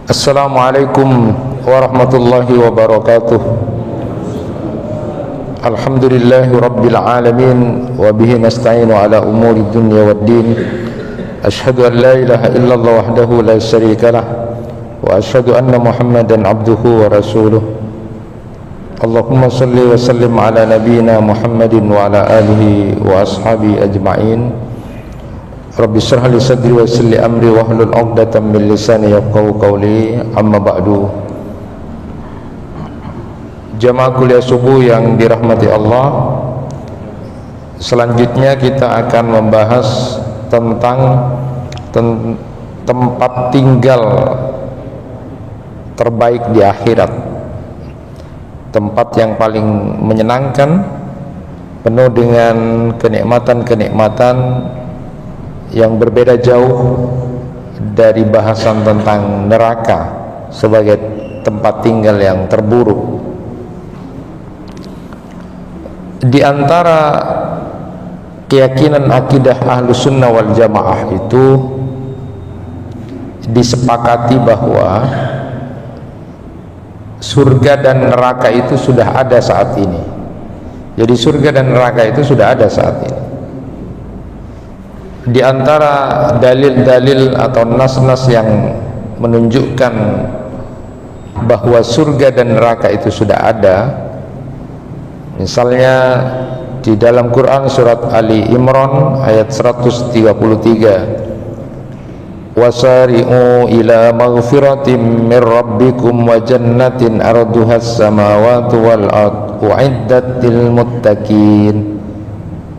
Assalamualaikum warahmatullahi wabarakatuh. Alhamdulillahi rabbil alamin wa bihi nasta'inu ala umuri dunya waddin. Ashhadu an la ilaha illallah wahdahu la syarika lah wa ashhadu anna Muhammadan abduhu wa rasuluh. Allahumma salli wa sallim ala nabiyyina Muhammadin wa ala alihi wa ashabihi ajma'in. Rabbi shrah li sadri wa yassir li amri wahlul 'uqdatam min lisani yafqahu qawli. Amma ba'du. Jamaah kuliah subuh yang dirahmati Allah, selanjutnya kita akan membahas tentang tempat tinggal terbaik di akhirat, tempat yang paling menyenangkan, penuh dengan kenikmatan-kenikmatan yang berbeda jauh dari bahasan tentang neraka sebagai tempat tinggal yang terburuk. Di antara keyakinan akidah Ahlus Sunnah wal Jamaah itu disepakati bahwa surga dan neraka itu sudah ada saat ini. Jadi surga dan neraka itu sudah ada saat ini. Di antara dalil-dalil atau nas-nas yang menunjukkan bahwa surga dan neraka itu sudah ada, misalnya di dalam Quran surat Ali Imran ayat 133, wasari'u ila maghfiratin min rabbikum wa jannatin arduhas samawati wal ardh u'iddat lil muttaqin.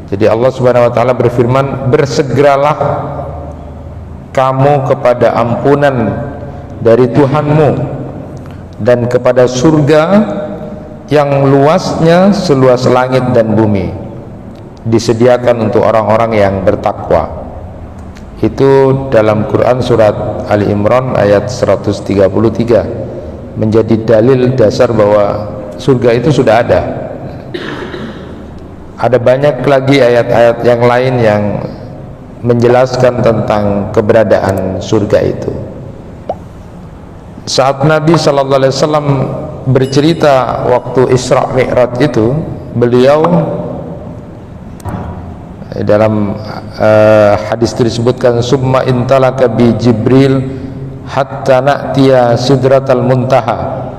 Jadi Allah Subhanahu wa taala berfirman, bersegeralah kamu kepada ampunan dari Tuhanmu dan kepada surga yang luasnya seluas langit dan bumi, disediakan untuk orang-orang yang bertakwa. Itu dalam Quran surat Ali Imran ayat 133, menjadi dalil dasar bahwa surga itu sudah ada. Ada banyak lagi ayat-ayat yang lain yang menjelaskan tentang keberadaan surga itu. Saat Nabi sallallahu alaihi wasallam bercerita waktu Isra Mi'raj itu, beliau dalam hadis disebutkan, summa intalaka bi Jibril hatta na'tiya sidratal muntaha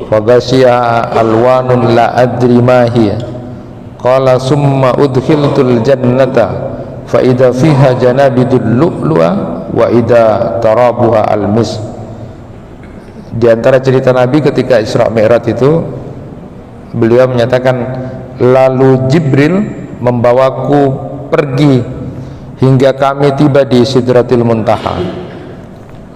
wa ghasyiha alwanun la adri ma hiya. Qala summa udkhiltul jannata fa idza fiha janabidul lu'lu'a wa idza tarabuha al-mis. Di antara cerita Nabi ketika Isra Mi'raj itu, beliau menyatakan, lalu Jibril membawaku pergi hingga kami tiba di Sidratil Muntaha.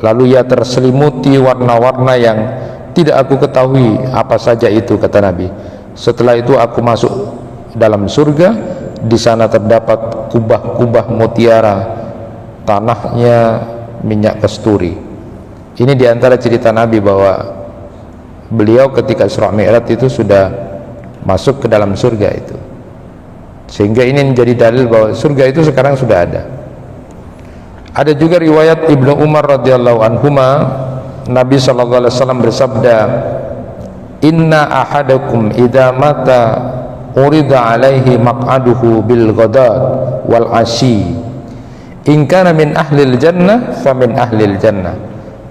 Lalu ia terselimuti warna-warna yang tidak aku ketahui apa saja itu, kata Nabi. Setelah itu aku masuk dalam surga, di sana terdapat kubah-kubah mutiara, tanahnya minyak kasturi. Ini diantara cerita Nabi bahwa beliau ketika Isra Mi'raj itu sudah masuk ke dalam surga itu, sehingga ini menjadi dalil bahwa surga itu sekarang sudah ada. Ada juga riwayat Ibnu Umar radhiyallahu anhuma, Nabi sallallahu alaihi wasallam bersabda, inna ahadakum idza mata urida alaihi maq'aduhu bil ghadat wal asyi, in kana min ahlil jannah fa min ahlil jannah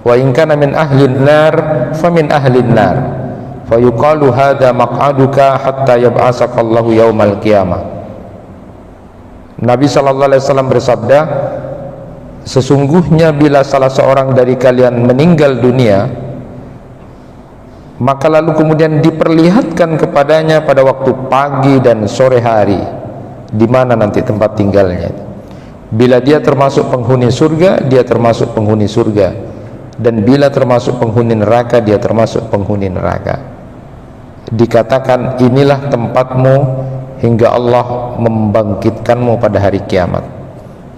wa in kana min ahlin nar fa min ahlin nar, fa yuqalu hadza maq'aduka hatta yab'asaka Allahu yaumal qiyamah. Nabi sallallahu alaihi wasallam bersabda, sesungguhnya bila salah seorang dari kalian meninggal dunia, maka lalu kemudian diperlihatkan kepadanya pada waktu pagi dan sore hari di mana nanti tempat tinggalnya. Bila dia termasuk penghuni surga, dia termasuk penghuni surga, dan bila termasuk penghuni neraka, dia termasuk penghuni neraka. Dikatakan, inilah tempatmu hingga Allah membangkitkanmu pada hari kiamat.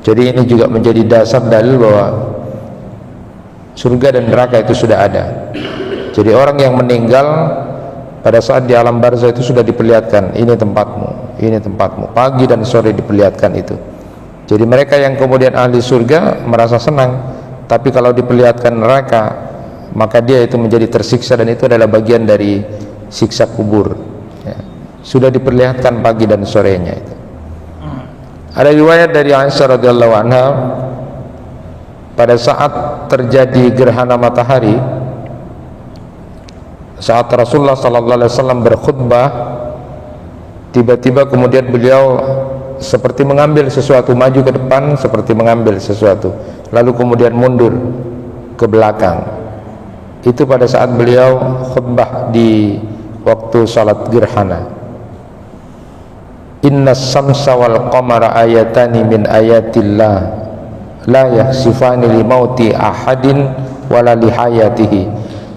Jadi ini juga menjadi dasar dalil bahwa surga dan neraka itu sudah ada. Jadi orang yang meninggal pada saat di alam barzah itu sudah diperlihatkan, ini tempatmu, ini tempatmu. Pagi dan sore diperlihatkan itu. Jadi mereka yang kemudian ahli surga merasa senang, tapi kalau diperlihatkan neraka, maka dia itu menjadi tersiksa, dan itu adalah bagian dari siksa kubur ya. Sudah diperlihatkan pagi dan sorenya itu. Ada riwayat dari Aisyah radhiyallahu anha, pada saat terjadi gerhana matahari, saat Rasulullah sallallahu alaihi wasallam berkhutbah, tiba-tiba kemudian beliau seperti mengambil sesuatu, maju ke depan seperti mengambil sesuatu, lalu kemudian mundur ke belakang. Itu pada saat beliau khutbah di waktu salat gerhana. Innas samsa wal qamara ayatani min ayatillah la yakhsifani li mauti ahadin wala li hayatihi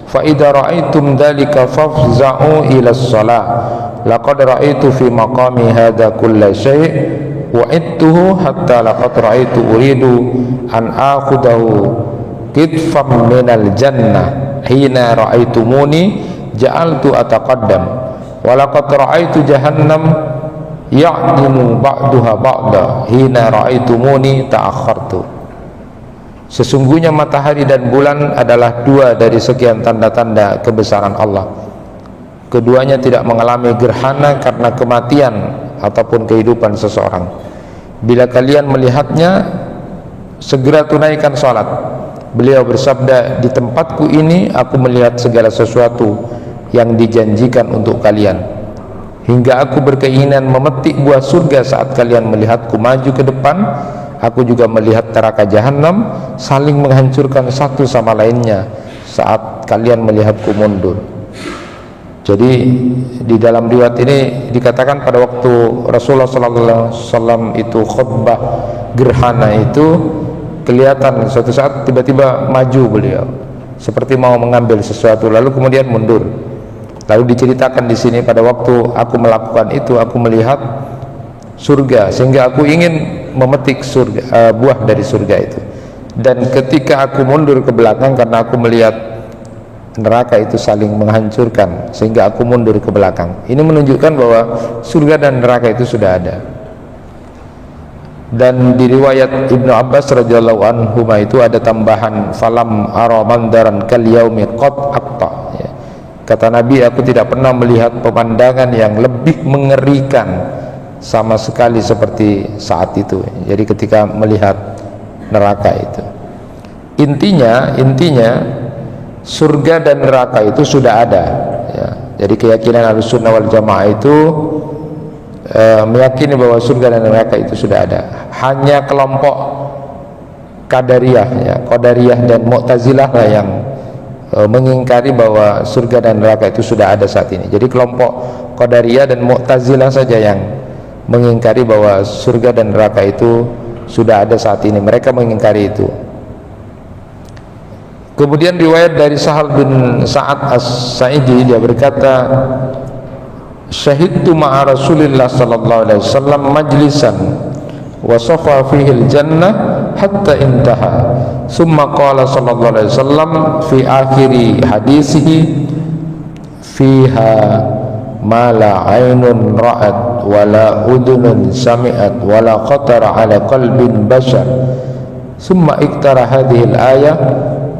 fa idza ra'aitum dzalika fafza'u ila shalah laqad ra'aitu fi maqami hadza kulla syai' wa ittuhu hatta laqad ra'aitu uridu an akhudahu kitfam minal jannah hina ra'aitumuni ja'altu ataqaddam wa laqad ra'aitu jahannam ya'dimu ba'duha ba'da hina ra'aitumuni ta'akhartu. Sesungguhnya matahari dan bulan adalah dua dari sekian tanda-tanda kebesaran Allah. Keduanya tidak mengalami gerhana karena kematian ataupun kehidupan seseorang. Bila kalian melihatnya, segera tunaikan salat. Beliau bersabda, di tempatku ini aku melihat segala sesuatu yang dijanjikan untuk kalian, hingga aku berkeinginan memetik buah surga saat kalian melihatku maju ke depan. Aku juga melihat neraka jahanam saling menghancurkan satu sama lainnya saat kalian melihatku mundur. Jadi di dalam riwayat ini dikatakan pada waktu Rasulullah SAW itu khutbah gerhana itu, kelihatan suatu saat tiba-tiba maju beliau seperti mau mengambil sesuatu, lalu kemudian mundur. Lalu diceritakan di sini, pada waktu aku melakukan itu aku melihat surga sehingga aku ingin memetik surga, buah dari surga itu. Dan ketika aku mundur ke belakang karena aku melihat neraka itu saling menghancurkan, sehingga aku mundur ke belakang. Ini menunjukkan bahwa surga dan neraka itu sudah ada. Dan di riwayat Ibnu Abbas radhiyallahu anhu itu ada tambahan falam ara mandaran kal yaumi qad aqta ya. Kata Nabi, aku tidak pernah melihat pemandangan yang lebih mengerikan sama sekali seperti saat itu. Jadi ketika melihat neraka itu, intinya surga dan neraka itu sudah ada ya. Jadi keyakinan Ahlussunnah wal Jamaah itu meyakini bahwa surga dan neraka itu sudah ada. Hanya kelompok Qadariyah ya, Qadariyah dan Mu'tazilah lah yang mengingkari bahwa surga dan neraka itu sudah ada saat ini. Jadi kelompok Qadariyah dan Mu'tazilah saja yang mengingkari bahwa surga dan neraka itu sudah ada saat ini. Mereka mengingkari itu. Kemudian riwayat dari Sahal bin Sa'ad As-Sa'idi, dia berkata, syahidtu ma'a Rasulillah sallallahu alaihi wasallam majlisan wasafa fihi al-jannah hatta intaha summa qala sallallahu alaihi wasallam fi akhiri hadisihi fiha ma la aynun ra'at wa la udhunun sami'at wa la khatara ala qalbin bashar summa iktara hadhihi al-ayah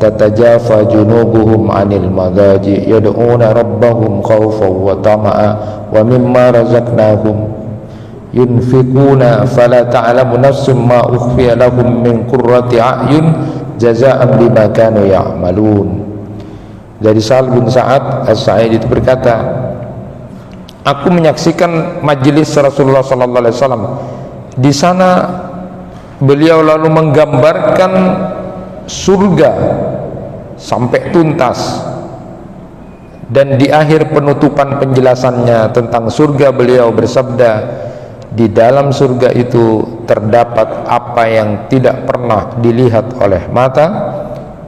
tatajafa junubuhum 'anil madaji yad'una rabbahum khawfan wa tama'a wa mimma razaqnahum yunfikuna fala ta'lamu nafsum ma ukhfiya lahum min qurrati a'yun jazaa'an bima kanu ya'malun. Dari Sahal bin Sa'ad As-Sa'idi itu berkata, aku menyaksikan majelis Rasulullah sallallahu alaihi wasallam. Di sana beliau lalu menggambarkan surga sampai tuntas, dan di akhir penutupan penjelasannya tentang surga beliau bersabda, di dalam surga itu terdapat apa yang tidak pernah dilihat oleh mata,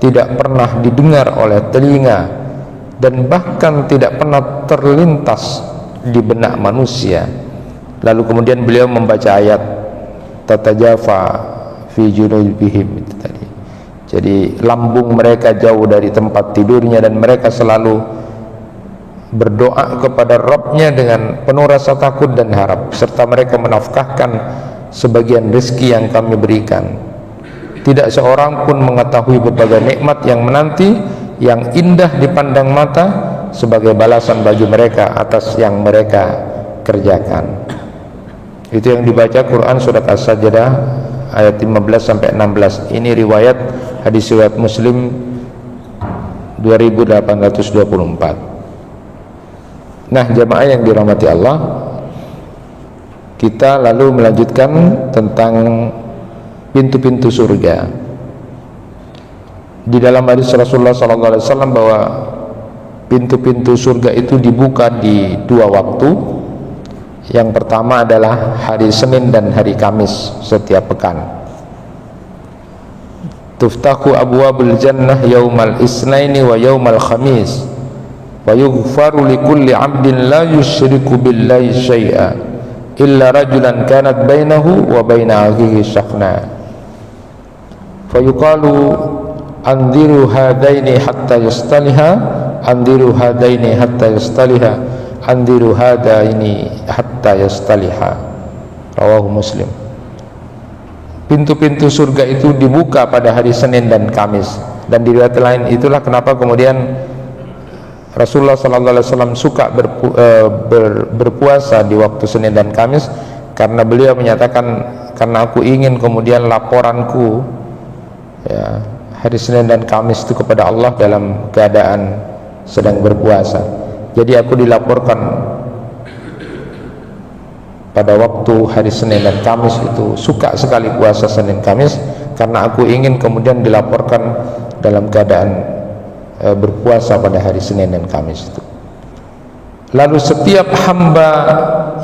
tidak pernah didengar oleh telinga, dan bahkan tidak pernah terlintas di benak manusia. Lalu kemudian beliau membaca ayat tatajafa fi junubihim itu tadi. Jadi lambung mereka jauh dari tempat tidurnya, dan mereka selalu berdoa kepada Rabbnya dengan penuh rasa takut dan harap, serta mereka menafkahkan sebagian rezeki yang kami berikan. Tidak seorang pun mengetahui berbagai nikmat yang menanti yang indah dipandang mata sebagai balasan bagi mereka atas yang mereka kerjakan. Itu yang dibaca Quran surat As-Sajdah ayat 15 sampai 16. Ini riwayat hadis riwayat Muslim 2824. Nah, jamaah yang dirahmati Allah, kita lalu melanjutkan tentang pintu-pintu surga. Di dalam hadis Rasulullah SAW bahwa pintu-pintu surga itu dibuka di dua waktu. Yang pertama adalah hari Senin dan hari Kamis setiap pekan. Tuftahu abwabul jannah yaumal isnaini wa yaumal khamis wa yughfaru likulli 'abdin la yusyriku billahi syai'a illa rajulan kanat bainahu wa baina akhihi syahna fayuqalu anziru hadaini hatta yastaliha anziru hadaini hatta yastaliha anziru hadaini hatta yastaliha. Rawahu Muslim. Pintu-pintu surga itu dibuka pada hari Senin dan Kamis, dan di riwayat lain itulah kenapa kemudian Rasulullah SAW suka berpuasa di waktu Senin dan Kamis, karena beliau menyatakan, karena aku ingin kemudian laporanku ya, hari Senin dan Kamis itu kepada Allah dalam keadaan sedang berpuasa. Jadi aku dilaporkan pada waktu hari Senin dan Kamis itu, suka sekali puasa Senin Kamis, karena aku ingin kemudian dilaporkan dalam keadaan berpuasa pada hari Senin dan Kamis itu. Lalu setiap hamba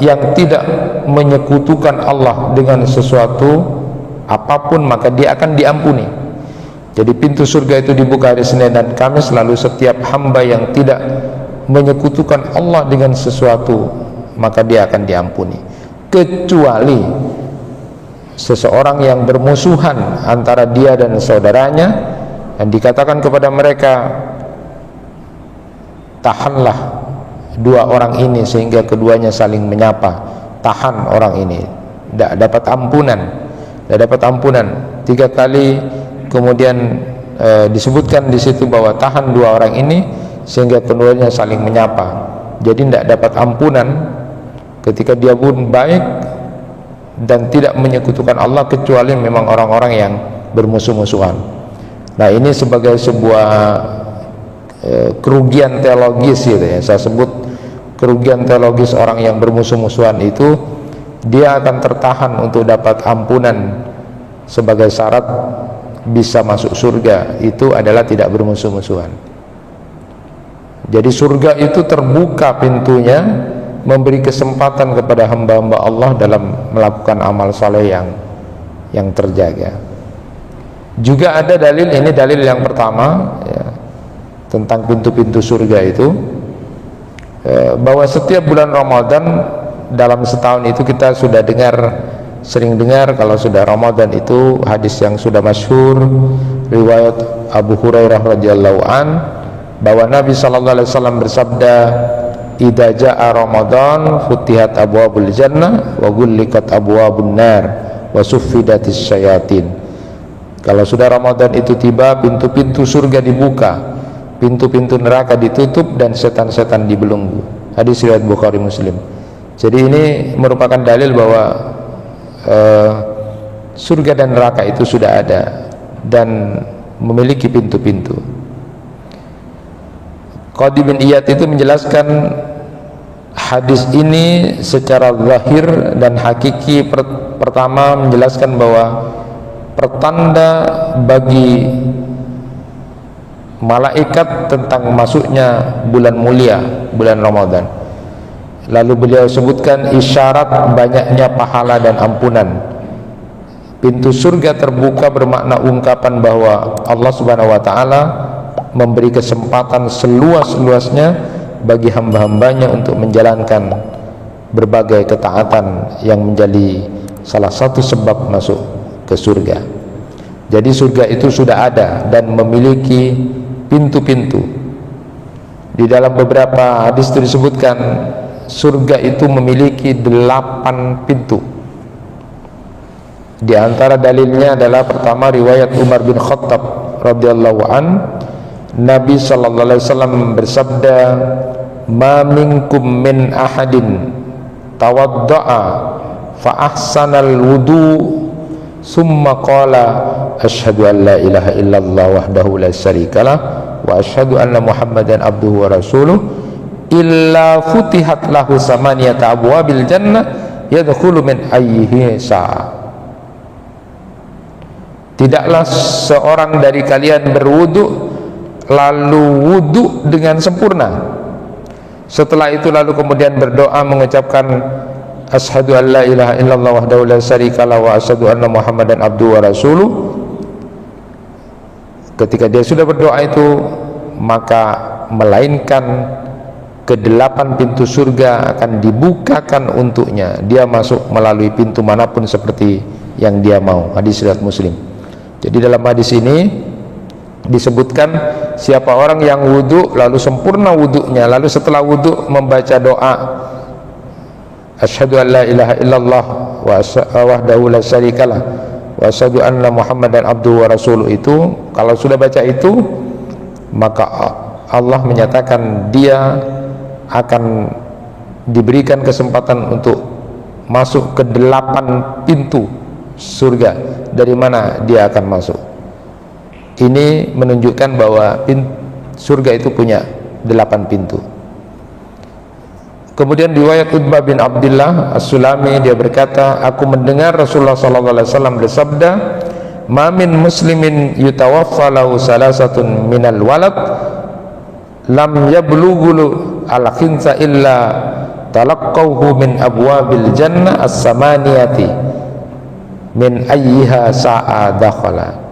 yang tidak menyekutukan Allah dengan sesuatu apapun, maka dia akan diampuni. Jadi pintu surga itu dibuka hari Senin dan Kamis, lalu setiap hamba yang tidak menyekutukan Allah dengan sesuatu, maka dia akan diampuni, kecuali seseorang yang bermusuhan antara dia dan saudaranya, dan dikatakan kepada mereka, tahanlah dua orang ini sehingga keduanya saling menyapa. Tahan orang ini, tidak dapat ampunan, tidak dapat ampunan. 3 kali kemudian disebutkan di situ bahwa tahan dua orang ini sehingga keduanya saling menyapa. Jadi tidak dapat ampunan ketika dia pun baik dan tidak menyekutukan Allah, kecuali memang orang-orang yang bermusuh-musuhan. Nah, ini sebagai sebuah kerugian teologis gitu ya. Saya sebut kerugian teologis orang yang bermusuh-musuhan itu, dia akan tertahan untuk dapat ampunan sebagai syarat bisa masuk surga, itu adalah tidak bermusuh-musuhan. Jadi surga itu terbuka pintunya, memberi kesempatan kepada hamba-hamba Allah dalam melakukan amal saleh yang terjaga. Juga ada dalil, ini dalil yang pertama ya, tentang pintu-pintu surga itu, bahwa setiap bulan Ramadan dalam setahun itu kita sudah sering dengar kalau sudah Ramadan itu hadis yang sudah masyhur riwayat Abu Hurairah radhiyallahu an, bahwa Nabi sallallahu alaihi wasallam bersabda, idza jaa Ramadan futihat abwabul jannah wa ghulliqat abwabun nar wa suffidatis syayatin. Kalau sudah Ramadan itu tiba, pintu-pintu surga dibuka, pintu-pintu neraka ditutup, dan setan-setan dibelenggu. Hadis riwayat Bukhari Muslim. Jadi ini merupakan dalil bahwa surga dan neraka itu sudah ada dan memiliki pintu-pintu. Qadi bin Iyad itu menjelaskan hadis ini secara zahir dan hakiki. Pertama, menjelaskan bahwa pertanda bagi malaikat tentang masuknya bulan mulia, bulan Ramadan. Lalu beliau sebutkan isyarat banyaknya pahala dan ampunan. Pintu surga terbuka bermakna ungkapan bahwa Allah Subhanahu wa taala memberi kesempatan seluas-luasnya bagi hamba-hambanya untuk menjalankan berbagai ketaatan yang menjadi salah satu sebab masuk ke surga. Jadi surga itu sudah ada dan memiliki pintu-pintu. Di dalam beberapa hadis itu disebutkan surga itu memiliki 8 pintu. Di antara dalilnya adalah pertama riwayat Umar bin Khattab radhiyallahu an, Nabi sallallahu alaihi wasallam bersabda, "Ma minkum min ahadin tawadda'a fa ahsanal wudu summa qala asyhadu an la ilaha illallah wahdahu la syarikalah wa asyhadu anna muhammadan abduhu wa rasuluh illa futihat lahu samaniyata abwabil jannah yadkhulu min ayyihi sa'a." Tidaklah seorang dari kalian berwudu lalu wudu dengan sempurna, setelah itu lalu kemudian berdoa mengucapkan asyhadu an la ilaha illallah wahdahu la syarikalah wa asyhadu anna muhammadan abduhu wa rasuluh. Ketika dia sudah berdoa itu, maka melainkan ke-8 pintu surga akan dibukakan untuknya, dia masuk melalui pintu manapun seperti yang dia mau. Hadis riwayat Muslim. Jadi dalam hadis ini disebutkan siapa orang yang wudhu lalu sempurna wudhunya, lalu setelah wudhu membaca doa asyhadu an la ilaha illallah wahdahu la syarikalah wa asyhadu anna muhammadan abduhu wa rasuluh, itu kalau sudah baca itu, maka Allah menyatakan dia akan diberikan kesempatan untuk masuk ke 8 pintu surga, dari mana dia akan masuk. Ini menunjukkan bahwa surga itu punya 8 pintu. Kemudian riwayat Utbah bin Abdullah As-Sulami, dia berkata, aku mendengar Rasulullah SAW bersabda, "Ma min muslimin yutawaffa lahu salasatun minal walad lam yablughul al-khinsa illa talaqqawhu min abwabil jannah as-samaniyati min ayyiha sa'a dakhala."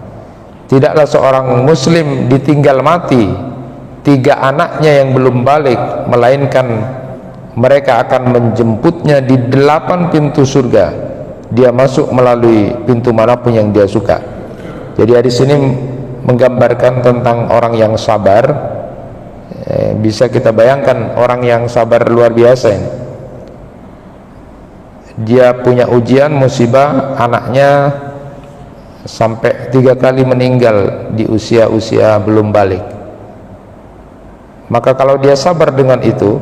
Tidaklah seorang muslim ditinggal mati 3 anaknya yang belum balik, melainkan mereka akan menjemputnya di 8 pintu surga. Dia masuk melalui pintu manapun yang dia suka. Jadi hadis ini menggambarkan tentang orang yang sabar. Bisa kita bayangkan orang yang sabar luar biasa ini. Dia punya ujian, musibah, anaknya sampai 3 kali meninggal di usia-usia belum balik. Maka kalau dia sabar dengan itu,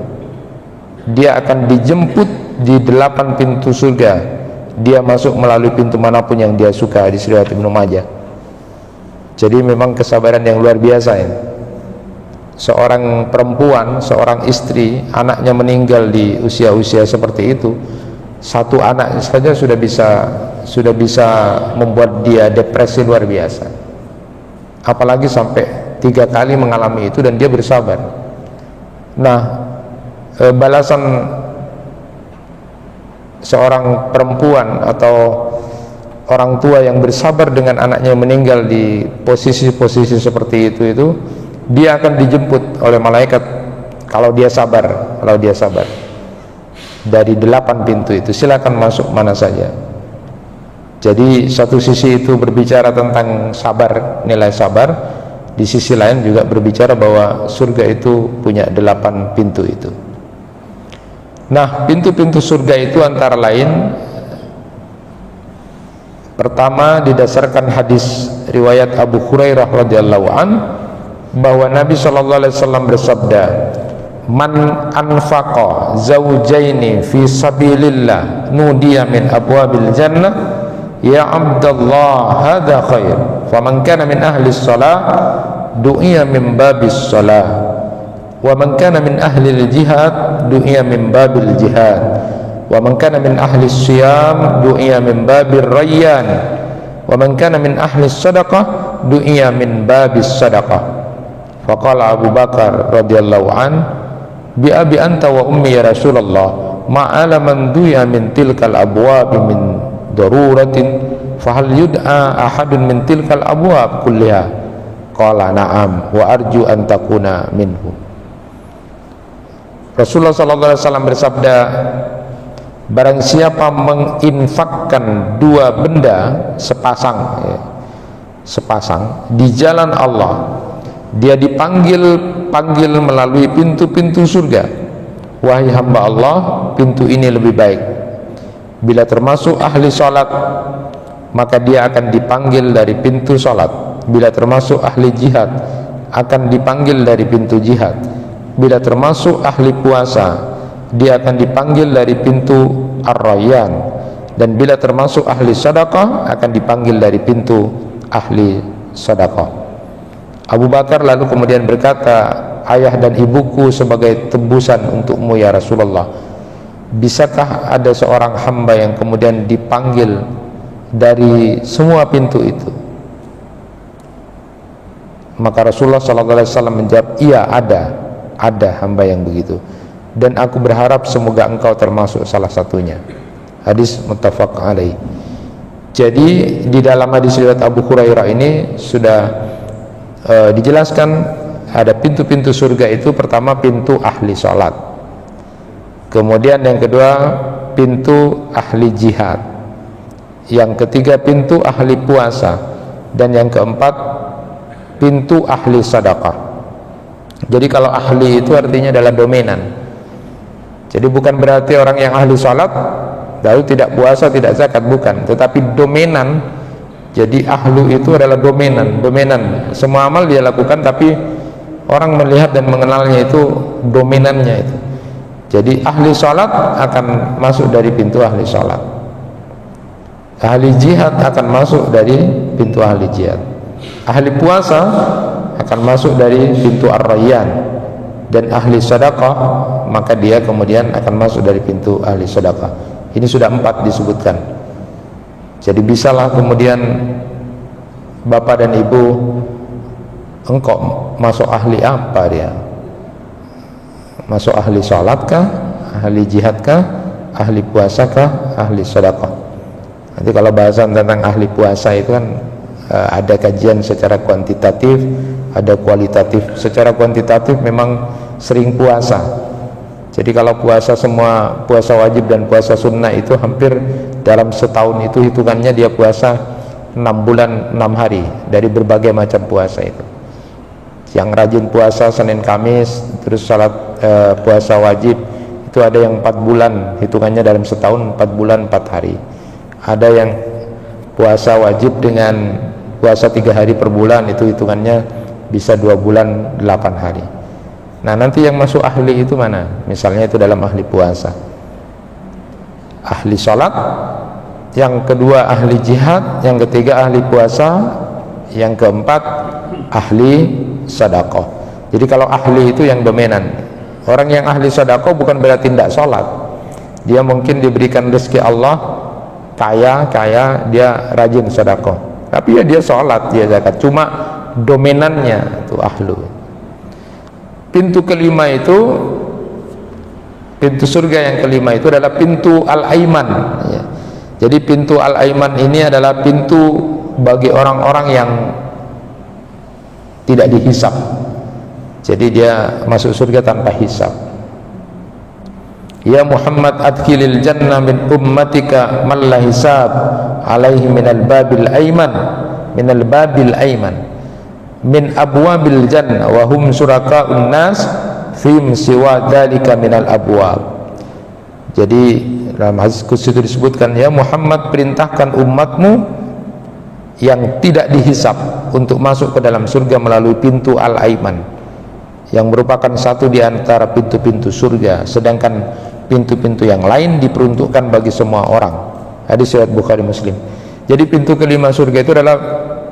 dia akan dijemput di 8 pintu surga. Dia masuk melalui pintu manapun yang dia suka. Di riwayat Ibnu Majah. Jadi memang kesabaran yang luar biasa ini. Seorang perempuan, seorang istri, anaknya meninggal di usia-usia seperti itu, 1 anak saja sudah bisa membuat dia depresi luar biasa, apalagi sampai 3 kali mengalami itu dan dia bersabar. Nah, balasan seorang perempuan atau orang tua yang bersabar dengan anaknya yang meninggal di posisi-posisi seperti itu dia akan dijemput oleh malaikat kalau dia sabar dari 8 pintu itu, silakan masuk mana saja. Jadi satu sisi itu berbicara tentang sabar, nilai sabar, di sisi lain juga berbicara bahwa surga itu punya 8 pintu itu. Nah, pintu-pintu surga itu antara lain, pertama didasarkan hadis riwayat Abu Hurairah radhiyallahu an, bahwa Nabi sallallahu alaihi wasallam bersabda, "Man anfaqa zawjaini fi sabilillah nudiya min abwabil jannah ya abdallah hadha khair, faman kana min ahli shalah du'iya min babis shalah, wa man kana min ahli al-jihad du'iya min babil jihad, wa man kana min ahli siyam du'iya min babir rayyan, wa man kana min ahli sadaqah du'iya min babis sadaqah." Faqala Abu Bakar radhiyallahu an, "Bi abi anta wa ummi ya Rasulullah, ma'ala man du'iya min tilkal abwab min daruratin fahal yud'a ahadun min tilkal abwab kulliha?" Qala na'am wa arju an takuna minhu. Rasulullah sallallahu alaihi wasallam bersabda, barang siapa menginfakkan 2 benda sepasang di jalan Allah, dia dipanggil melalui pintu-pintu surga. Wahai hamba Allah, pintu ini lebih baik. Bila termasuk ahli salat, maka dia akan dipanggil dari pintu salat. Bila termasuk ahli jihad, akan dipanggil dari pintu jihad. Bila termasuk ahli puasa, dia akan dipanggil dari pintu Ar-Rayyan. Dan bila termasuk ahli sedekah, akan dipanggil dari pintu ahli sedekah. Abu Bakar lalu kemudian berkata, ayah dan ibuku sebagai tebusan untukmu ya Rasulullah. Bisakah ada seorang hamba yang kemudian dipanggil dari semua pintu itu? Maka Rasulullah SAW menjawab, iya ada hamba yang begitu, dan aku berharap semoga engkau termasuk salah satunya. Hadis muttafaq alaih. Jadi di dalam hadis riwayat Abu Hurairah ini sudah dijelaskan ada pintu-pintu surga itu. Pertama pintu ahli salat, kemudian yang kedua pintu ahli jihad, yang ketiga pintu ahli puasa, dan yang keempat pintu ahli sedekah. Jadi kalau ahli itu artinya adalah dominan. Jadi bukan berarti orang yang ahli salat lalu tidak puasa, tidak zakat, bukan, tetapi dominan. Jadi ahlu itu adalah dominan. Semua amal dia lakukan, tapi orang melihat dan mengenalnya itu dominannya itu. Jadi ahli salat akan masuk dari pintu ahli salat, ahli jihad akan masuk dari pintu ahli jihad, ahli puasa akan masuk dari pintu Ar-Rayyan, dan ahli sedekah maka dia kemudian akan masuk dari pintu ahli sedekah. Ini sudah 4 disebutkan. Jadi bisalah kemudian bapak dan ibu, engkau masuk ahli apa dia? Masuk ahli salatkah, ahli jihadkah, ahli puasakah, ahli sedekah? Nanti kalau bahasan tentang ahli puasa itu kan ada kajian secara kuantitatif, ada kualitatif. Secara kuantitatif memang sering puasa. Jadi kalau puasa, semua puasa wajib dan puasa sunnah itu hampir dalam setahun itu hitungannya dia puasa 6 bulan 6 hari dari berbagai macam puasa itu. Yang rajin puasa Senin Kamis, terus salat puasa wajib itu ada yang 4 bulan hitungannya dalam setahun, 4 bulan 4 hari. Ada yang puasa wajib dengan puasa 3 hari per bulan, itu hitungannya bisa 2 bulan 8 hari. Nah nanti yang masuk ahli itu mana? Misalnya itu dalam ahli puasa, ahli sholat, yang kedua ahli jihad, yang ketiga ahli puasa, yang keempat ahli sedekah. Jadi kalau ahli itu yang dominan. Orang yang ahli sedekah bukan berarti tidak sholat. Dia mungkin diberikan rezeki Allah, kaya, dia rajin sedekah, tapi ya dia sholat, dia zakat, cuma dominannya itu ahlu. Pintu kelima itu, pintu surga yang kelima itu adalah pintu Al-Aiman ya. Jadi pintu Al-Aiman ini adalah pintu bagi orang-orang yang tidak dihisab. Jadi dia masuk surga tanpa hisab. Ya Muhammad adkhilil jannah min ummatika man la hisab alaihi minal babil aiman, minal babil aiman, min abwabil jannah wa hum suraka'un nas fim siwa dzalika minal abwab. Jadi dalam hadis qudsi itu disebutkan, ya Muhammad perintahkan umatmu yang tidak dihisab untuk masuk ke dalam surga melalui pintu Al-Aiman, yang merupakan satu di antara pintu-pintu surga, sedangkan pintu-pintu yang lain diperuntukkan bagi semua orang. Hadis riwayat Bukhari Muslim. Jadi pintu kelima surga itu adalah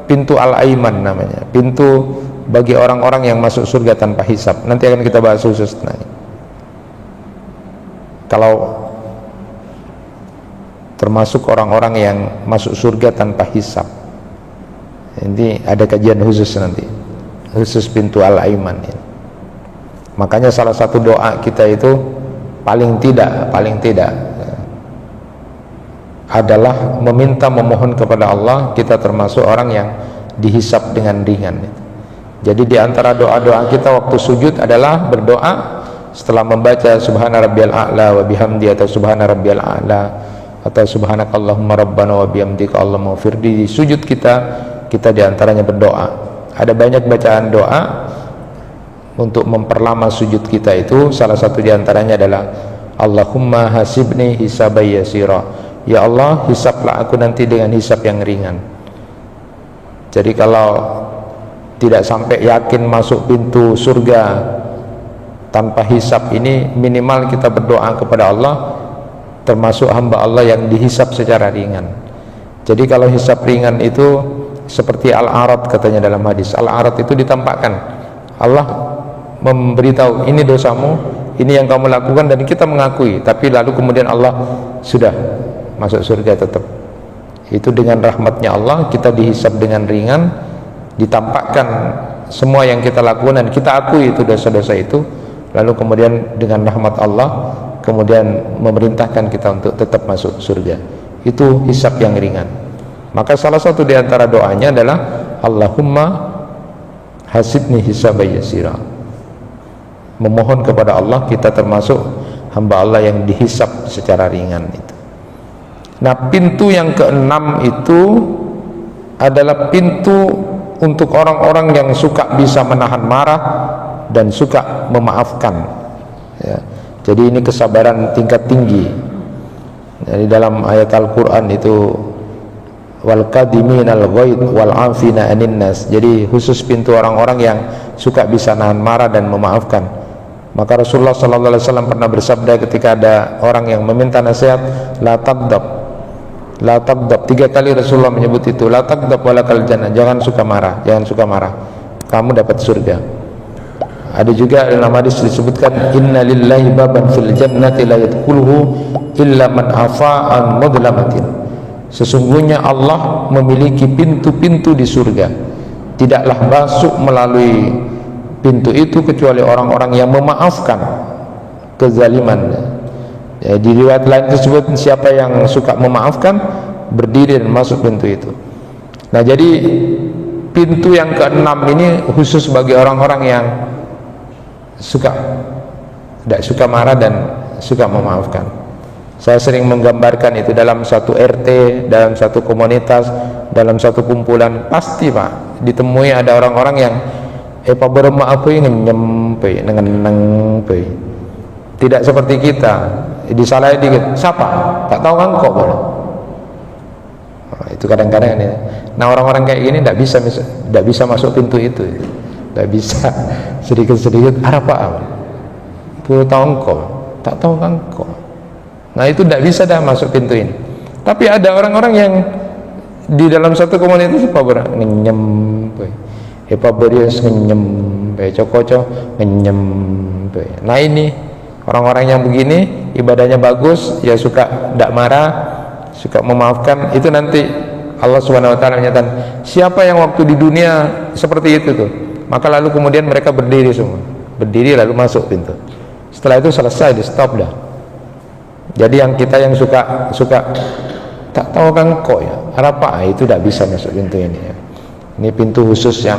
pintu Al-Aiman namanya, pintu bagi orang-orang yang masuk surga tanpa hisab. Nanti akan kita bahas khusus tentang ini. Kalau termasuk orang-orang yang masuk surga tanpa hisab, ini ada kajian khusus nanti, khusus pintu Al-Aiman ini. Makanya salah satu doa kita itu paling tidak adalah memohon kepada Allah kita termasuk orang yang dihisab dengan ringan. Jadi di antara doa-doa kita waktu sujud adalah berdoa setelah membaca subhana rabbiyal a'la wa bihamdi, atau subhana rabbiyal a'la, atau subhanakallahumma rabbana wa bihamdika allahumma firdi. Di sujud kita di antaranya berdoa. Ada banyak bacaan doa untuk memperlama sujud kita itu. Salah satu di antaranya adalah Allahumma hasibni hisabai yasira. Ya Allah, hisablah aku nanti dengan hisab yang ringan. Jadi kalau tidak sampai yakin masuk pintu surga tanpa hisab, ini minimal kita berdoa kepada Allah termasuk hamba Allah yang dihisab secara ringan. Jadi kalau hisab ringan itu seperti al-arad katanya dalam hadis. Al-arad itu ditampakkan, Allah memberitahu ini dosamu, ini yang kamu lakukan, dan kita mengakui, tapi lalu kemudian Allah sudah masuk surga tetap. Itu dengan rahmatnya Allah, kita dihisab dengan ringan, ditampakkan semua yang kita lakukan dan kita akui itu dosa-dosa itu, lalu kemudian dengan rahmat Allah kemudian memerintahkan kita untuk tetap masuk surga. Itu hisab yang ringan. Maka salah satu di antara doanya adalah Allahumma hasibni hisaban yasira. Memohon kepada Allah kita termasuk hamba Allah yang dihisab secara ringan itu. Nah, pintu yang keenam itu adalah pintu untuk orang-orang yang suka bisa menahan marah dan suka memaafkan, ya. Jadi ini kesabaran tingkat tinggi. Jadi dalam ayat Al-Quran itu wal qadiminal ghaid wal afina anin nas. Jadi khusus pintu orang-orang yang suka bisa nahan marah dan memaafkan. Maka Rasulullah SAW pernah bersabda ketika ada orang yang meminta nasihat, la taghdab, la taghdab. 3 kali Rasulullah menyebut itu, la taghdab walakal jannah. Jangan suka marah, jangan suka marah, kamu dapat surga. Ada juga dalam hadis disebutkan inna lillahi baban fil jannati la yadkhuluhu illa man afa an mudlamatin. Sesungguhnya Allah memiliki pintu-pintu di surga, tidaklah masuk melalui pintu itu kecuali orang-orang yang memaafkan kezaliman. Ya, di riwayat lain tersebut siapa yang suka memaafkan berdiri dan masuk pintu itu. Nah, jadi pintu yang keenam ini khusus bagi orang-orang yang tidak suka marah dan suka memaafkan. Saya sering menggambarkan itu dalam satu RT, dalam satu komunitas, dalam satu kumpulan, pasti Pak ditemui ada orang-orang yang Pak bermaaf nyempe nengeneng. Tidak seperti kita, disalahin dikit, siapa? Tak tahu kan kok boleh. Itu kadang-kadang ini. Nah, orang-orang kayak gini tidak bisa masuk pintu itu. Tidak bisa. Sedikit-sedikit apa? Puluh tahun kok, tak tahu kan kok. Nah, itu tidak bisa dah masuk pintu ini. Tapi ada orang-orang yang di dalam satu komunitas apa nyempe. Epaborius nyempe, cokoco nyempe. Nah, ini orang-orang yang begini ibadahnya bagus, ya suka tidak marah, suka memaafkan. Itu nanti Allah Subhanahu wa taala menyatakan siapa yang waktu di dunia seperti itu tuh, maka lalu kemudian mereka berdiri semua, berdiri lalu masuk pintu. Setelah itu selesai, di stop dah. Jadi yang kita yang suka tak tahu kan kok ya apa, itu tidak bisa masuk pintu ini ya. Ini pintu khusus yang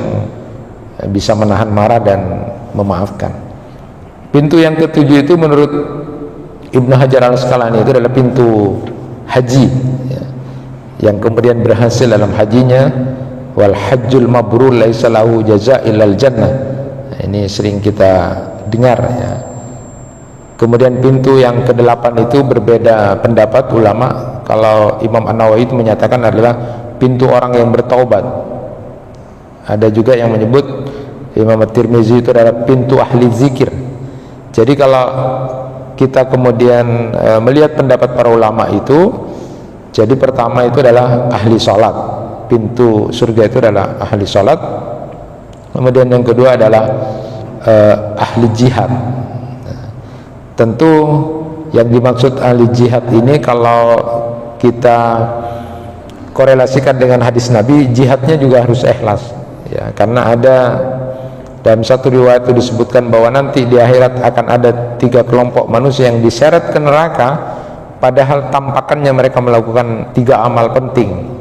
bisa menahan marah dan memaafkan. Pintu yang ketujuh itu menurut Ibnu Hajar Al-Asqalani itu adalah pintu haji ya, yang kemudian berhasil dalam hajinya. Wal hajjul mabrur laisa lahu jazaa illal jannah. Nah, ini sering kita dengar ya. Kemudian pintu yang ke-8 itu berbeda pendapat ulama. Kalau Imam An-Nawawi itu menyatakan adalah pintu orang yang bertaubat. Ada juga yang menyebut Imam At-Tirmizi itu adalah pintu ahli zikir. Jadi kalau kita kemudian melihat pendapat para ulama itu, jadi pertama itu adalah ahli sholat. Pintu surga itu adalah ahli sholat. Kemudian yang kedua adalah ahli jihad. Nah, tentu yang dimaksud ahli jihad ini kalau kita korelasikan dengan hadis Nabi, jihadnya juga harus ikhlas ya, karena ada dalam satu riwayat itu disebutkan bahwa nanti di akhirat akan ada 3 kelompok manusia yang diseret ke neraka, padahal tampakannya mereka melakukan 3 amal penting.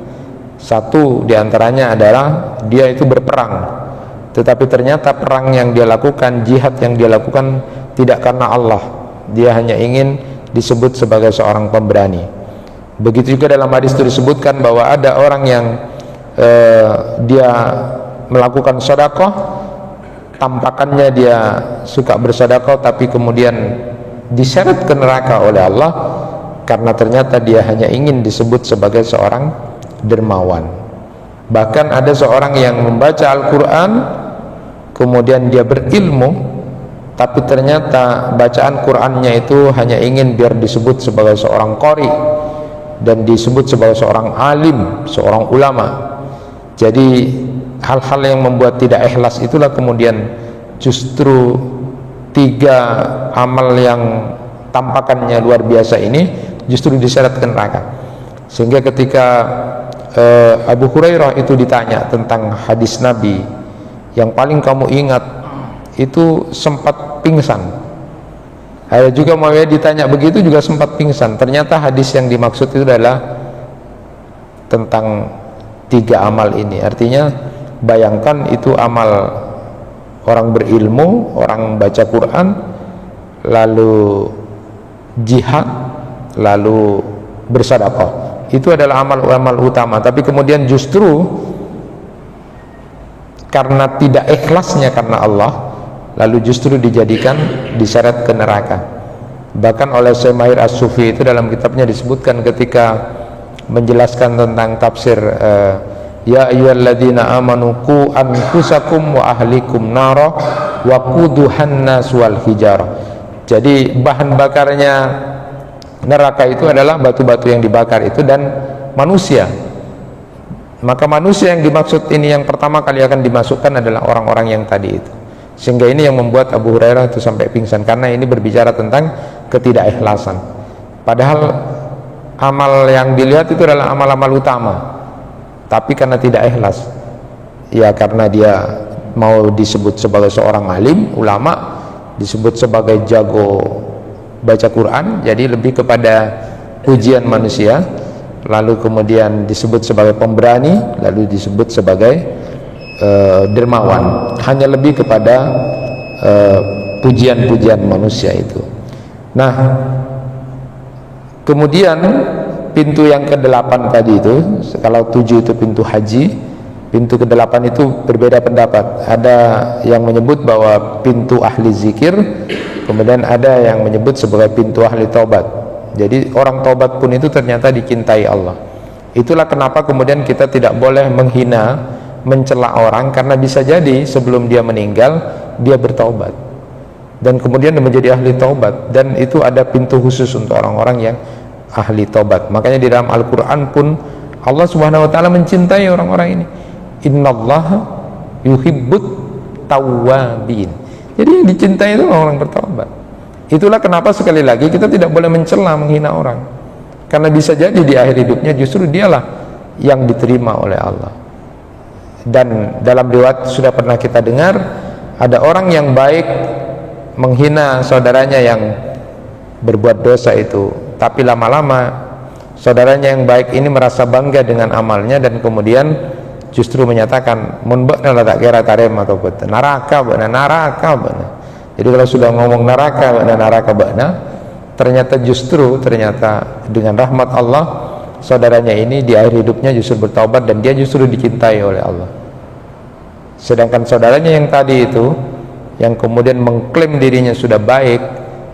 Satu diantaranya adalah dia itu berperang, tetapi ternyata perang yang dia lakukan, jihad yang dia lakukan tidak karena Allah, dia hanya ingin disebut sebagai seorang pemberani. Begitu juga dalam hadis itu disebutkan bahwa ada orang yang dia melakukan sedekah, tampakannya dia suka bersedekah, tapi kemudian diseret ke neraka oleh Allah karena ternyata dia hanya ingin disebut sebagai seorang dermawan. Bahkan ada seorang yang membaca Al-Quran kemudian dia berilmu, tapi ternyata bacaan Qur'annya itu hanya ingin biar disebut sebagai seorang qari dan disebut sebagai seorang alim, seorang ulama. Jadi hal-hal yang membuat tidak ikhlas itulah kemudian justru 3 amal yang tampakannya luar biasa ini justru diseret ke neraka. Sehingga ketika Abu Hurairah itu ditanya tentang hadis Nabi yang paling kamu ingat, itu sempat pingsan. Ada juga Muawiyah ditanya begitu juga sempat pingsan. Ternyata hadis yang dimaksud itu adalah tentang 3 amal ini. Artinya bayangkan itu amal orang berilmu, orang baca Quran, lalu jihad, lalu bersedekah. Itu adalah amal-amal utama. Tapi kemudian justru karena tidak ikhlasnya karena Allah, lalu justru dijadikan diseret ke neraka. Bahkan oleh Syekh Mahir As-Sufi itu dalam kitabnya disebutkan ketika menjelaskan tentang tafsir ya ayyuhalladzina amanu qu anfusakum wa ahlikum nara wa quduhan nas wal hijarah. Jadi bahan bakarnya neraka itu adalah batu-batu yang dibakar itu dan manusia. Maka manusia yang dimaksud ini yang pertama kali akan dimasukkan adalah orang-orang yang tadi itu. Sehingga ini yang membuat Abu Hurairah itu sampai pingsan, karena ini berbicara tentang ketidakikhlasan. Padahal amal yang dilihat itu adalah amal-amal utama, tapi karena tidak ikhlas, ya karena dia mau disebut sebagai seorang alim, ulama, disebut sebagai jago baca Quran, jadi lebih kepada pujian manusia, lalu kemudian disebut sebagai pemberani, lalu disebut sebagai dermawan, hanya lebih kepada pujian-pujian manusia itu. Nah, kemudian pintu yang ke-8 tadi itu, kalau 7 itu pintu haji, pintu ke-8 itu berbeda pendapat. Ada yang menyebut bahwa pintu ahli zikir, kemudian ada yang menyebut sebagai pintu ahli taubat. Jadi orang taubat pun itu ternyata dicintai Allah. Itulah kenapa kemudian kita tidak boleh menghina, mencela orang, karena bisa jadi sebelum dia meninggal dia bertaubat dan kemudian dia menjadi ahli taubat, dan itu ada pintu khusus untuk orang-orang yang ahli taubat. Makanya di dalam Al-Quran pun Allah Subhanahu wa ta'ala mencintai orang-orang ini. Innallaha yuhibbut tawwabin. Jadi yang dicintai itu orang bertaubat. Itulah kenapa sekali lagi kita tidak boleh mencela, menghina orang, karena bisa jadi di akhir hidupnya justru dialah yang diterima oleh Allah. Dan dalam riwayat sudah pernah kita dengar, ada orang yang baik menghina saudaranya yang berbuat dosa itu, tapi lama-lama saudaranya yang baik ini merasa bangga dengan amalnya dan kemudian justru menyatakan mun bakna la tak kira tarem atau neraka bakna, neraka bakna. Jadi kalau sudah ngomong neraka bakna, neraka bakna, ternyata dengan rahmat Allah saudaranya ini di akhir hidupnya justru bertaubat dan dia justru dicintai oleh Allah. Sedangkan saudaranya yang tadi itu, yang kemudian mengklaim dirinya sudah baik,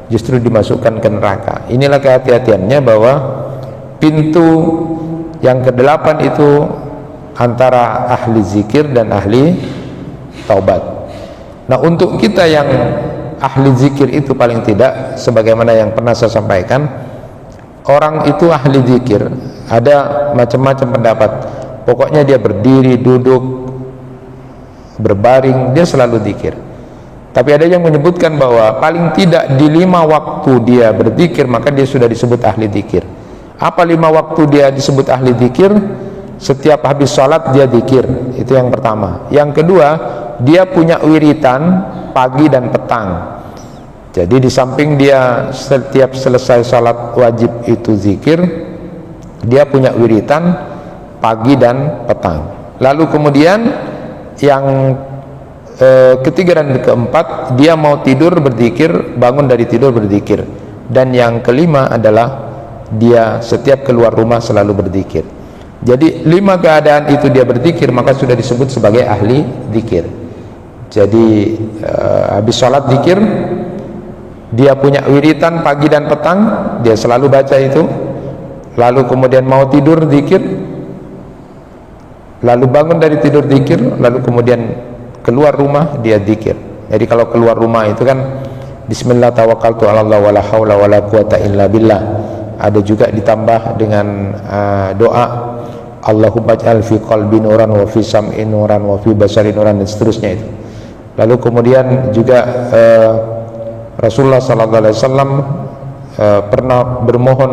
justru dimasukkan ke neraka. Inilah kehati-hatiannya bahwa pintu yang ke-8 itu antara ahli zikir dan ahli taubat. Nah, untuk kita yang ahli zikir itu paling tidak, sebagaimana yang pernah saya sampaikan, orang itu ahli zikir ada macam-macam pendapat. Pokoknya dia berdiri, duduk, berbaring, dia selalu zikir. Tapi ada yang menyebutkan bahwa paling tidak di 5 waktu dia berzikir, maka dia sudah disebut ahli zikir. Apa 5 waktu dia disebut ahli zikir? Setiap habis sholat dia zikir, itu yang pertama. Yang kedua, dia punya wiritan pagi dan petang. Jadi di samping dia setiap selesai sholat wajib itu zikir, dia punya wiritan pagi dan petang. Lalu kemudian yang ketiga dan keempat, dia mau tidur berzikir, bangun dari tidur berzikir. Dan yang kelima adalah dia setiap keluar rumah selalu berzikir. Jadi 5 keadaan itu dia berzikir, maka sudah disebut sebagai ahli zikir. Jadi habis sholat zikir, dia punya wiritan pagi dan petang, dia selalu baca itu. Lalu kemudian mau tidur zikir, lalu bangun dari tidur zikir, lalu kemudian keluar rumah dia zikir. Jadi kalau keluar rumah itu kan bismillah tawakkaltu 'ala Allah wala haula wala quwata illa billah. Ada juga ditambah dengan doa Allahumma ij'al fi qalbi nuran wa fi sam'i nuran wa fi basari nuran dan seterusnya itu. Lalu kemudian juga Rasulullah sallallahu alaihi wasallam pernah bermohon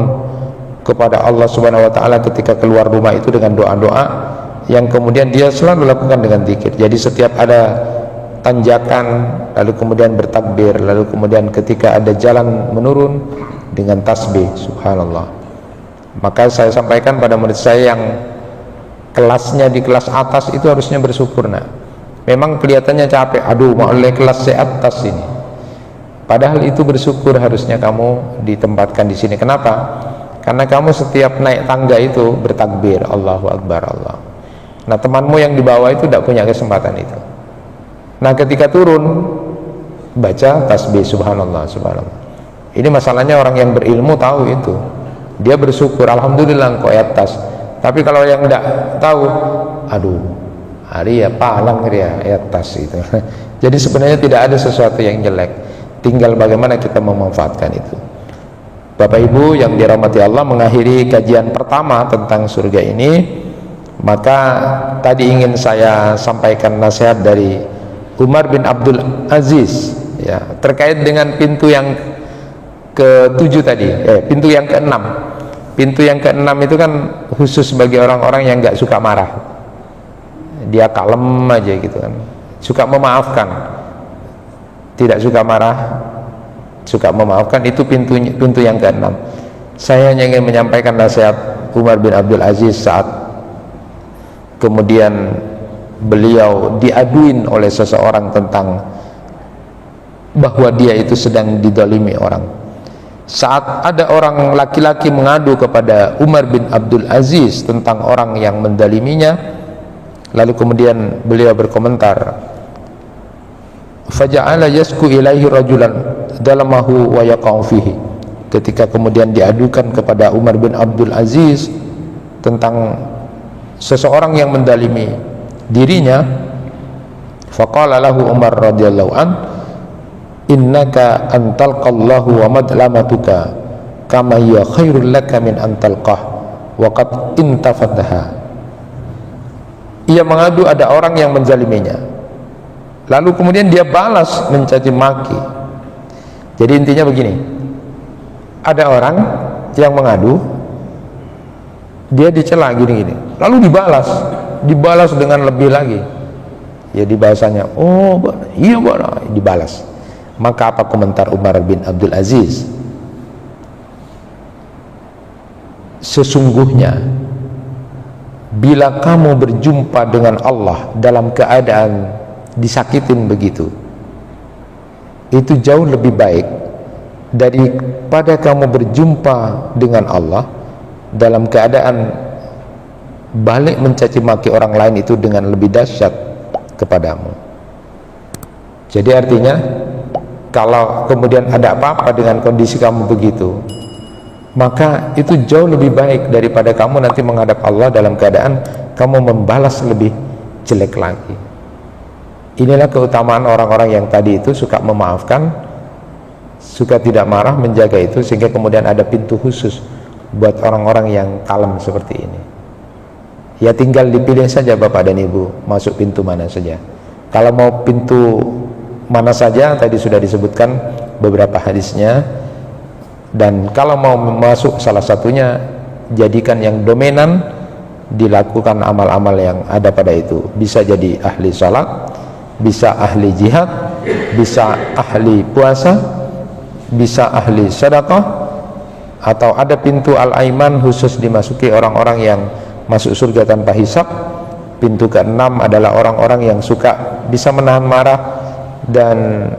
kepada Allah Subhanahu wa taala ketika keluar rumah itu dengan doa-doa yang kemudian dia selalu lakukan dengan zikir. Jadi setiap ada tanjakan lalu kemudian bertakbir, lalu kemudian ketika ada jalan menurun dengan tasbih, subhanallah. Maka saya sampaikan pada murid saya yang kelasnya di kelas atas itu harusnya bersyukur. Nah, memang kelihatannya capek, aduh mau oleh kelas atas ini, padahal itu bersyukur harusnya kamu ditempatkan di sini. Kenapa? Karena kamu setiap naik tangga itu bertakbir Allahu Akbar Allah. Nah, temanmu yang di bawah itu tidak punya kesempatan itu. Nah, ketika turun baca tasbih subhanallah subhanallah. Ini masalahnya orang yang berilmu tahu itu. Dia bersyukur alhamdulillah engkau atas. Tapi kalau yang tidak tahu, aduh, hari ya palang dia atas itu. Jadi sebenarnya tidak ada sesuatu yang jelek. Tinggal bagaimana kita memanfaatkan itu. Bapak Ibu yang dirahmati Allah, mengakhiri kajian pertama tentang surga ini, maka tadi ingin saya sampaikan nasihat dari Umar bin Abdul Aziz ya, terkait dengan pintu yang ke-7 tadi, pintu yang ke-6. Pintu yang ke-6 itu kan khusus bagi orang-orang yang nggak suka marah. Dia kalem aja gitu kan, suka memaafkan, tidak suka marah, suka memaafkan. Itu pintu yang ke-6. Saya hanya ingin menyampaikan nasihat Umar bin Abdul Aziz saat kemudian beliau diaduin oleh seseorang tentang bahwa dia itu sedang didolimi orang. Saat ada orang laki-laki mengadu kepada Umar bin Abdul Aziz tentang orang yang mendaliminya, lalu kemudian beliau berkomentar, faja'ala yasku ilaihi rajulan dalamahu wa yaqa'u fihi. Ketika kemudian diadukan kepada Umar bin Abdul Aziz tentang seseorang yang mendalimi dirinya, faqala lahu Umar radhiyallahu an, innaka antalqallahu wa madlamatuka kama hiya khairul laka min antalqah wa qad intafadha. Ia mengadu ada orang yang menzaliminya, lalu kemudian dia balas mencaci maki. Jadi intinya begini, ada orang yang mengadu, dia dicela gini-gini, lalu dibalas dengan lebih lagi. Ya di bahasanya, oh iya bana, dibalas. Maka apa komentar Umar bin Abdul Aziz? Sesungguhnya bila kamu berjumpa dengan Allah dalam keadaan disakitin begitu, itu jauh lebih baik daripada kamu berjumpa dengan Allah dalam keadaan balik mencaci maki orang lain itu dengan lebih dahsyat kepadamu. Jadi artinya, kalau kemudian ada apa-apa dengan kondisi kamu begitu, maka itu jauh lebih baik daripada kamu nanti menghadap Allah dalam keadaan kamu membalas lebih jelek lagi. Inilah keutamaan orang-orang yang tadi itu suka memaafkan, suka tidak marah, menjaga itu, sehingga kemudian ada pintu khusus buat orang-orang yang kalem seperti ini. Ya tinggal dipilih saja Bapak dan Ibu, masuk pintu mana saja. Kalau mau pintu mana saja, tadi sudah disebutkan beberapa hadisnya. Dan kalau mau masuk salah satunya, jadikan yang dominan, dilakukan amal-amal yang ada pada itu. Bisa jadi ahli salat, bisa ahli jihad, bisa ahli puasa, bisa ahli sedekah, atau ada pintu al-aiman khusus dimasuki orang-orang yang masuk surga tanpa hisab. Pintu ke-6 adalah orang-orang yang suka bisa menahan marah dan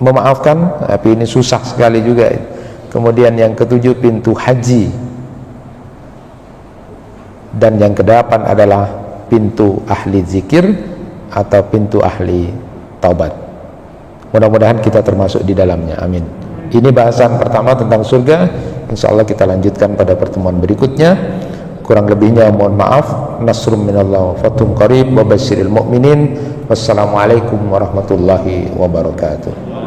memaafkan, tapi ini susah sekali juga. Kemudian yang ke-7 pintu haji, dan yang ke-8 adalah pintu ahli zikir atau pintu ahli taubat. Mudah-mudahan kita termasuk di dalamnya, amin. Ini bahasan pertama tentang surga. Insya Allah kita lanjutkan pada pertemuan berikutnya. Kurang lebihnya mohon maaf. Nasrum minallah wa fathun qarib wa basyiril mu'minin. Wassalamualaikum warahmatullahi wabarakatuh.